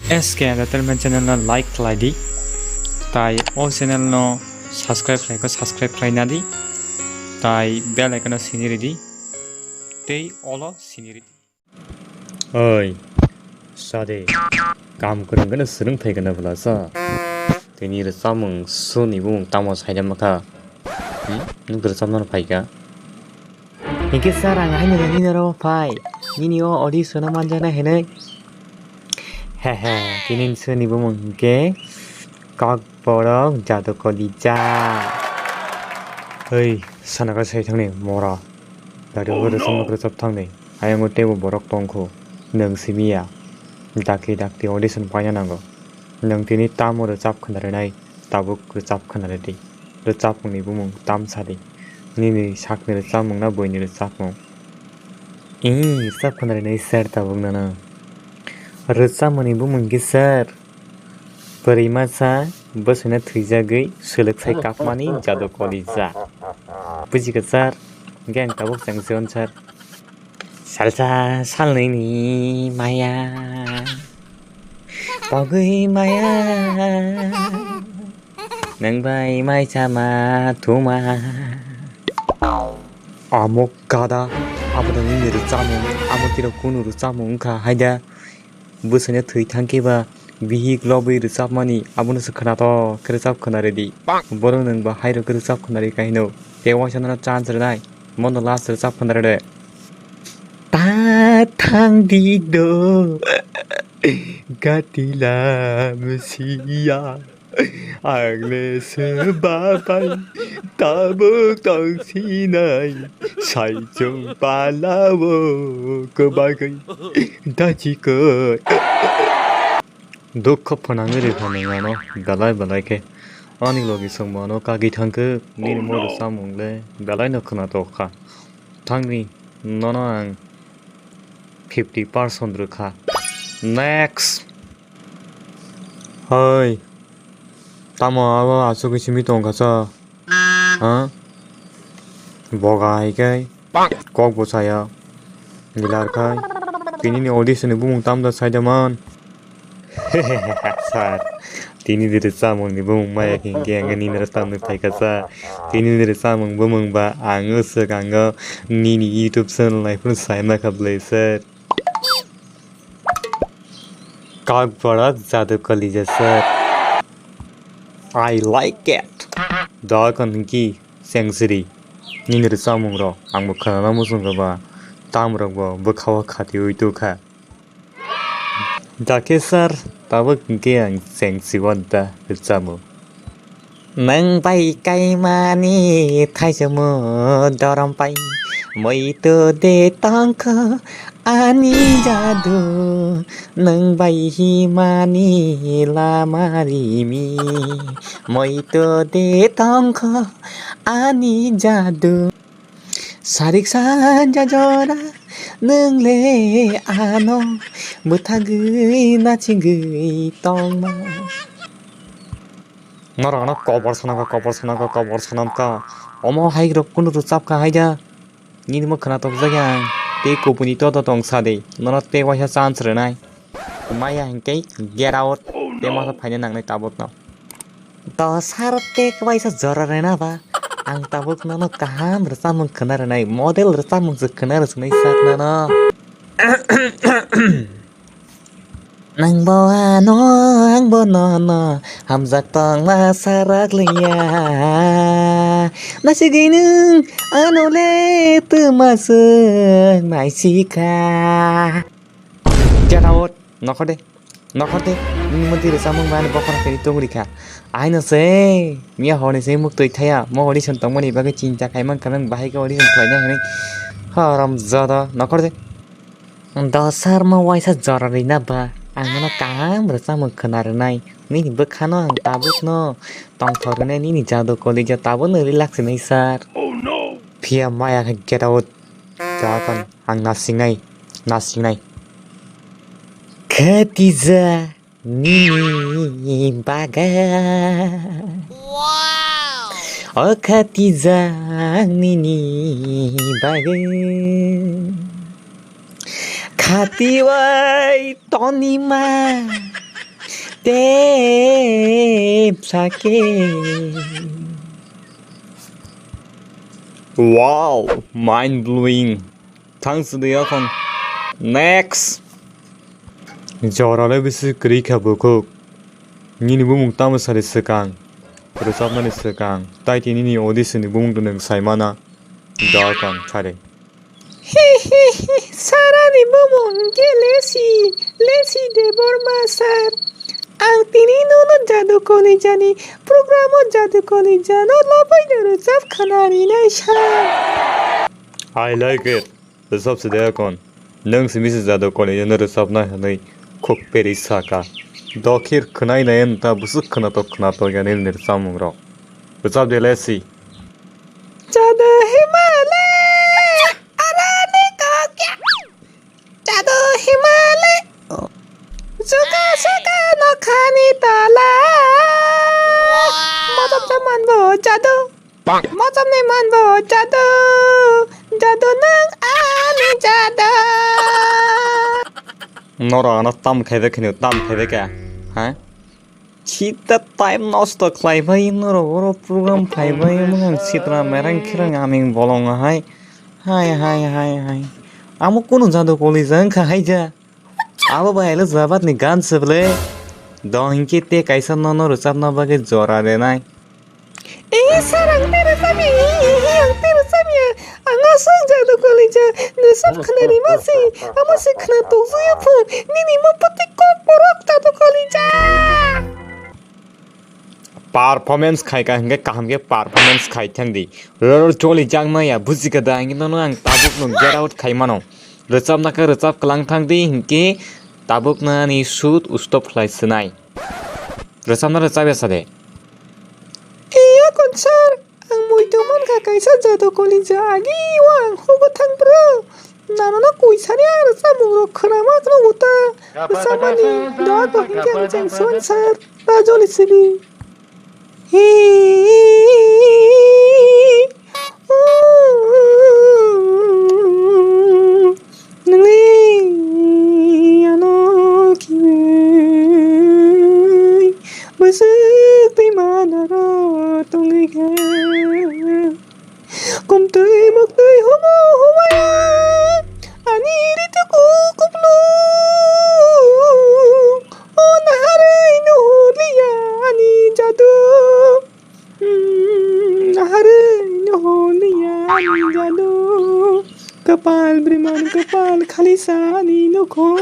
SK Entertainment channel no like खालायदि ताई O channel no subscribe खालायखौ subscribe खालायनादि ताई bell icon no सिनिरिदि तै all सिनिरिदि ओइ सादे काम 그런거는 스릉태거나 불러서 대니를 싸문 순이고 따모 사이다마카 누구를 싸문하는 파이가 이게 사랑 하늘은 니너로 파이 니니오 어디서나 만져나 해네 헤헤 디닌 순이 보면 이게 Kokborok Jadu Kalija 어이 사나가 세상에 뭐라 나려거를 선물을 접탕네 아영을 떼고 뭐럭 똥고 능심이야 닭이 어디선 빠냐난 거 능티니 땀으로 잡खना를 나이 따북을 잡खना를 르 잡봉니 부문 땀사디 니니 샥니를 잡먹나 보이니를 잡먹 이 잡खना를 나이 살 따북나나 르 잡먹니 부문 기살 परिमासा बसैना थैजागै सोलोक्साय काकमानि जादु कलिजा बुजिगो सार गें ताबुक जोंसोन सार सालसा सालनैनि माया बागै माया नोंबाय माइसामा थुमा 아목 가다 아무도 니네를 짜몽 아무띠로 군으로 짜몽카 하이다 बसैना थै थांखिबा 비익 러브이를 잡마니 아무는서 크나더 그래 잡크나레디 뭐로는 뭐 하이로 그래 잡크나리 가이노 대화셔나 짠스를 나이 먼저 라스를 잡크나레 ताथांदिदो गातिला मुसिया आग्लेसो बाबाय ताबुक तंसिनाय साइजों बालावो गोबागै दाजिगै दुःख फोनांगोरि फानाङानो बेलाय आंनि लगे सोंबानो कागि थांखो निनि मदु सामुंले बेलाय नो खोनादोखा थांनि ननो आं 50% रोखा नेक्स्ट हय तामाबो आसुगिसिमि दंखासा बगायगै ककबसाया गिलारखाय बिनिनि अडिशननि बुमुं तामदा साइदामान सार दिनैनि सामुंनि बुमुं माया किंगे आंनि नरतामनि फायखासा दिनैनि सामुं बुमुंबा आङो सगाङो निनि YouTube चैनल नायफोर सायमा खाबले sir Kokborok Jadu Kalija sir I like it दा कनकी सेंसरी निनि सामुंरो आंबो खोनाना मुसुंगबा तामरगबो बखावा खाति उइतुखा दाके सर ताबो किंगे आं सेंसिवन्ता सामु Nang bay kay mani thay sa mo daram pay Mo'y to de tangka ani jadu Nang bay himani la marimi Mo'y to de tangka ani jadu Sarik sanja jora nang le ano Mutagay na chingay tong ma 너라나 꺼버서나가 어머 하이그로 꾸누루 짭까 하이자 니는 뭐 그나 동자야 떼고 보니 떠더동 사대 너나 떼와샤 산스를 나이 마야 행케이 get out 떼마서 파냐 낭네 따봇나 To sarate kawaisa zorarena ba ang tabuk nano kaham resamung kenarenai model resamung sekenar sunai saknano nang bawa no ang bonono hamzak tong la sarak liya nasi ginung anole tu masuk nai sika get out 너커데 니먼티 resamung ban bokona keri tongri카 아이너 세 미야 허니 세 목도이 타야 뭐 어디선 똥머니 바가 진짜 갈만 가면 바이가 어디선 플라이냐 하니 하람자다 너커데 dasar mau waisa zorarina ba angno kam bersama kenarenai ni bekhano ang tabuk no tong thorne ni jadu kalija tabun relax nei sar 피야 마야 get out 자건 ang nasingai Khadija ni baga oh Khadija ni baga khati wai toni ma 뎁사게 와우 mind blowing 당스드야 건 next 저라래 비스 그리카 보고 니니 부몽 땀을 살했을강 그래서 앞만 했을강 따이티 니니 어디서 니 부몽도 능 사이마나 이다간 차례 사라니 모몽게 레시 데볼마살 ang tininuno Jadu Kalija ni programo Jadu Kalija no labai nerusap khanari na sha I like it the subsidy con nang simisi Jadu Kalija nere sabna hanai kokperi saka dokir khnai naen ta busuk khna to ganel ner samungro besab de lesi Jadu Himalay arane kokya Jadu Himalay suka no khani tala Mozam zaman bo Jadu Mozam ni man bo Jadu Jadu nang ani Jadu nora ana tam khaide khne tam khaide ka ha Chita time nosto klai bhai noro oro program phai bhai mang sitra merang khirang aming bolong hai amu kono Jadu Kalija kha hai ja abo bhai le jabat ni gan seble dohinki te kaisa no rusap na bage jora re nai sarang tere sami anga sang Jadu Kalija ne sab khnari masi amu se khna to zuya phu nini mo pati Kokborok Jadu Kalija performance khai ka henge kam ge performance khai thang di ror choli jang ma ya buji ka da ngi no ang tabuk no get out khai mano recap na ka recap klang thang di hingke tabuk na ni shoot stop fly snai recap na recap ya sade iya konser ang muito man ka kaisa Jadu Kalija agi wang hogo thang bro nano na kuisa nya recap mo khana ma no uta recap ni do ko hingke ang jang son sar ta joli sibi Kapal beriman kapal khalisani noko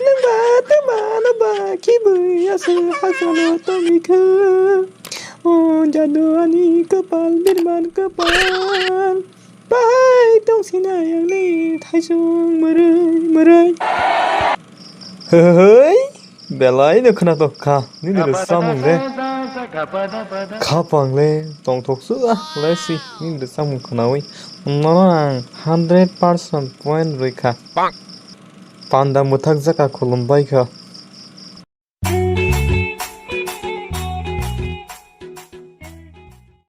nang bata mana baki biasa hasana tomika oh Jadu ani kapal beriman kapal pai tong sinayang ni thaisung merai hei belai no khna to kha ni ne samung de kha pang le tong thok su a lesi ni ne samung khnawi nang 100% point rekha panda muthak jaka khulum bai kha